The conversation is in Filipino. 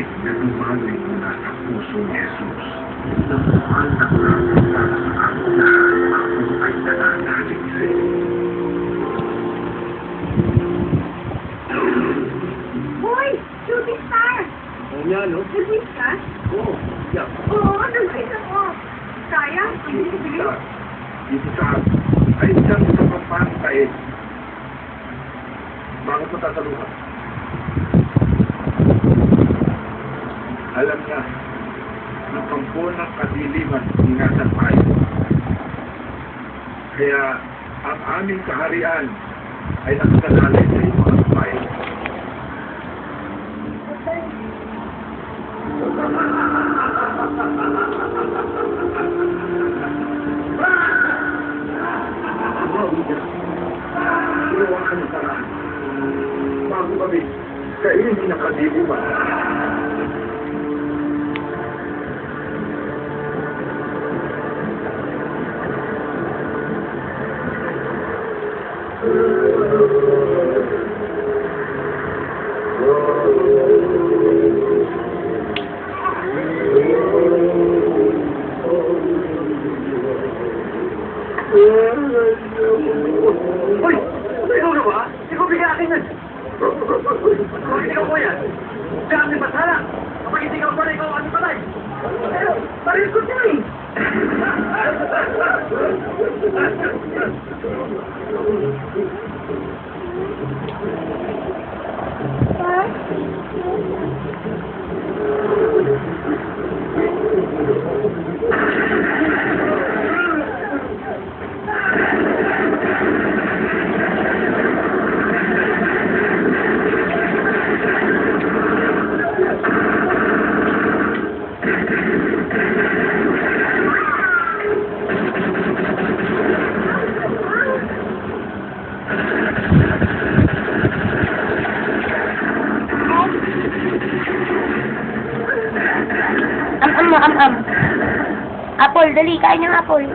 tubig na lumalim mula sa puso ni Jesus. Namuhanap namin para sa ako na ako ay nananalig sa iyo. Hoy! Shooting star! Oo nga, no? Nag-wish ka? Oo. Yeah. Oo, nag-wish ako. Kaya? Ang bilis-bilis. Dito sa ay isang kapapantay. Bakit mo tataluhan? Alam niya na pampunang kadiliman ang nasa tayo. Kaya ang aming kaharian ay nakasalalay sa iyong mga bayan. Ginawa ka ng paraan. Bago kami kainin ng kadiliman. Hoy! Ikaw na ba? Ikaw bigyan akin yan! Kung hindi ko yan, siya ang masala! Kapag hindi ka pa rin, ikaw ang patay! Parin ko siya eh! Apple, dali, kain ng apple.